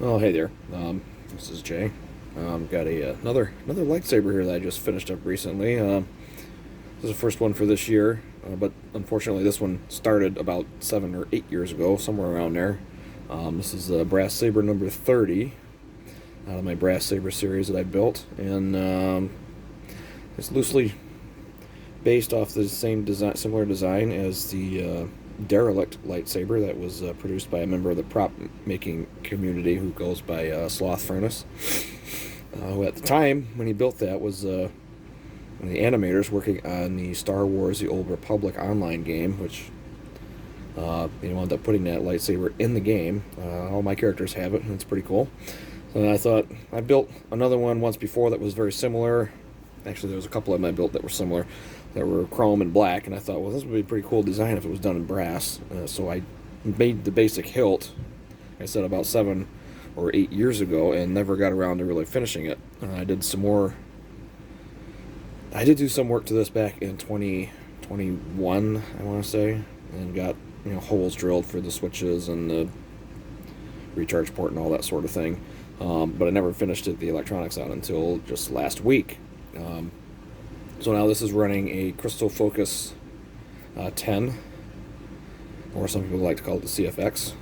Oh, hey there. This is Jay. Got another lightsaber here that I just finished up recently. This is the first one for this year, but unfortunately this one started about 7 or 8 years ago, somewhere around there. This is the Brass Saber number 30 out of my Brass Saber series that I built, and it's loosely based off the same design, similar design as the Derelict lightsaber that was produced by a member of the prop making community who goes by Slothfurnace, who at the time when he built that was one of the animators working on the Star Wars The Old Republic online game, which wound up putting that lightsaber in the game. All my characters have it, and it's pretty cool. So I thought, I built another one once before that was very similar. Actually, there was a couple of them I built that were similar, that were chrome and black, and I thought, well, this would be a pretty cool design if it was done in brass. So I made the basic hilt, I said, about 7 or 8 years ago, and never got around to really finishing it. I did do some work to this back in 2021, I want to say, and got holes drilled for the switches and the recharge port and all that sort of thing. But I never finished the electronics out until just last week. So now this is running a Crystal Focus 10, or some people like to call it the CFX.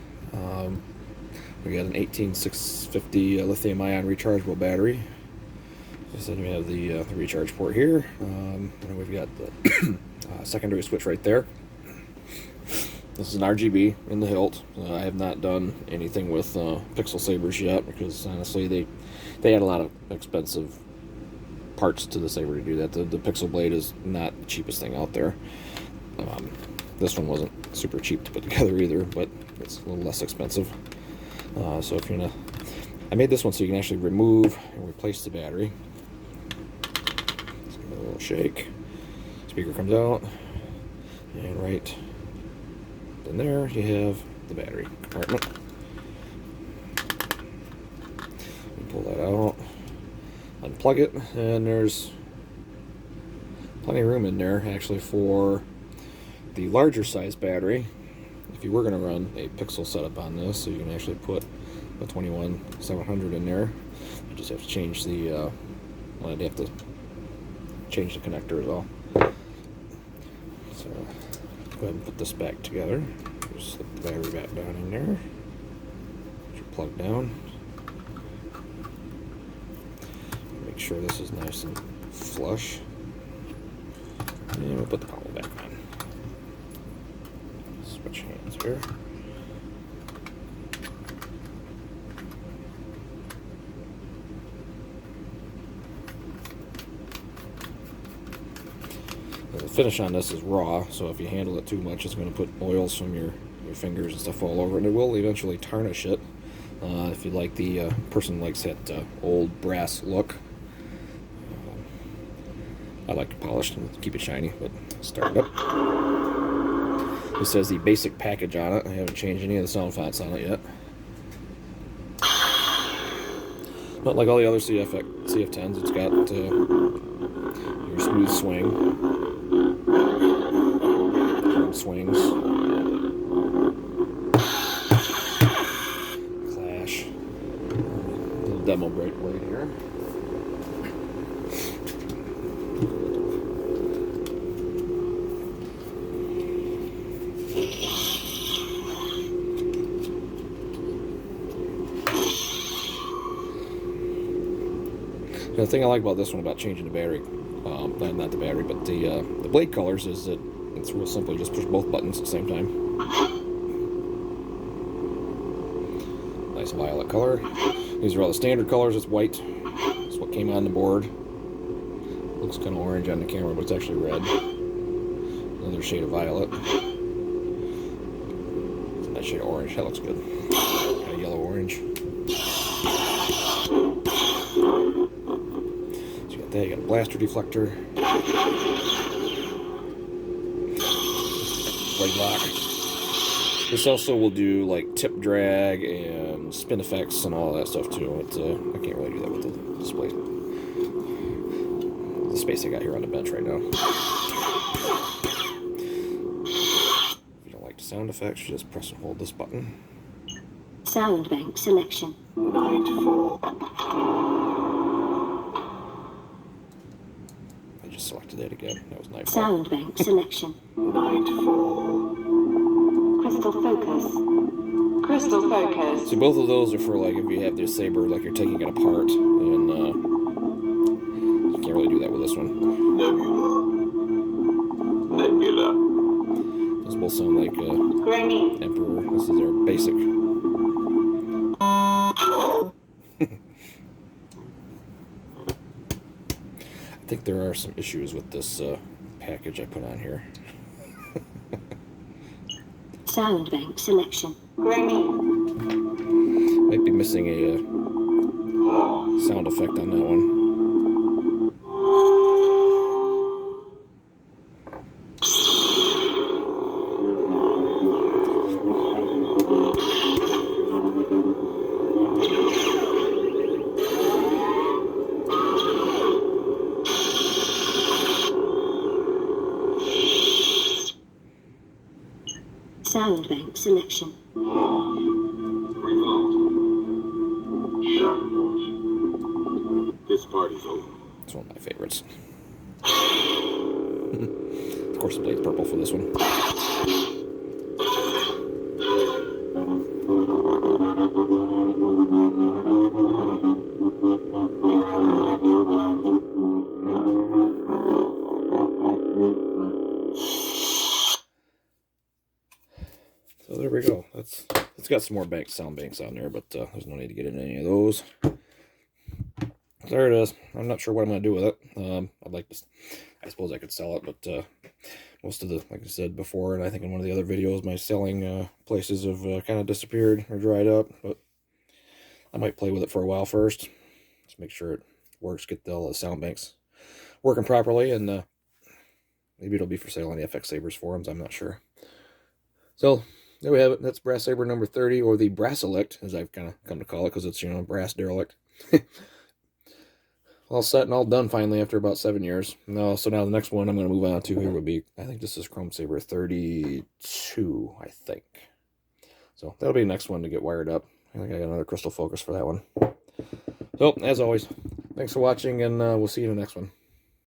We got an 18650 lithium-ion rechargeable battery. So then we have the recharge port here, and we've got the secondary switch right there. This is an RGB in the hilt. I have not done anything with pixel sabers yet, because honestly they had a lot of expensive parts to the saber to do that. The pixel blade is not the cheapest thing out there. This one wasn't super cheap to put together either, but it's a little less expensive. So if you're gonna, I made this one so you can actually remove and replace the battery. Let's give it a little shake. Speaker comes out, and right in there you have the battery compartment. You pull that out, unplug it, and there's plenty of room in there actually for the larger size battery if you were going to run a pixel setup on this. So you can actually put a 21700 in there. You just have to change the well, I'd have to change the connector as well. So go ahead and put this back together. Just slip the battery back down in there. Put your plug down. Make sure this is nice and flush. And we'll put the power back on. Switch hands here. The finish on this is raw, so if you handle it too much, it's going to put oils from your fingers and stuff all over it, and it will eventually tarnish it. If you like the person likes that old brass look. I like it polished and keep it shiny, but start it up. It says the basic package on it. I haven't changed any of the sound fonts on it yet. Not like all the other CF10s, it's got your smooth swing, hard swings, clash, little demo blade here. The thing I like about this one, about changing the battery, not the battery, but the blade colors, is that it's real simple. You just push both buttons at the same time. Nice violet color. These are all the standard colors. It's white. It's what came on the board. Looks kind of orange on the camera, but it's actually red. Another shade of violet. It's a nice shade of orange. That looks good. Kind of yellow orange. You got a blaster deflector, blade lock. This also will do like tip drag and spin effects and all that stuff too. I can't really do that with the display. The space I got here on the bench right now. If you don't like the sound effects, you just press and hold this button. Sound bank selection. Nightfall. I just selected it again. That was Nightfall. Sound bank selection. Nightfall. Crystal focus. Crystal focus. See, both of those are for like if you have this saber, like you're taking it apart, and you can't really do that with this one. Nebula. Nebula. Those both sound like Emperor. This is their basic. I think there are some issues with this package I put on here. Sound bank selection. Might be missing a sound effect on that one. Sound bank selection. This party's over. It's one of my favorites. Of course, the blade's purple for this one. So there we go. It's got some more sound banks on there, but there's no need to get into any of those. There it is. I'm not sure what I'm going to do with it. I'd like to, I suppose I could sell it, but most of the, like I said before, and I think in one of the other videos, my selling places have kind of disappeared or dried up, but I might play with it for a while first. Just make sure it works, get all the sound banks working properly, and maybe it'll be for sale on the FX Sabers forums, I'm not sure. So, there we have it. That's Brass Saber number 30, or the Brass-elict, as I've kind of come to call it, because it's, you know, brass derelict. All set and all done finally after about 7 years. So now the next one I'm going to move on to here would be, I think this is Chrome Saber 32, I think. So that'll be the next one to get wired up. I think I got another crystal focus for that one. So, as always, thanks for watching, and we'll see you in the next one.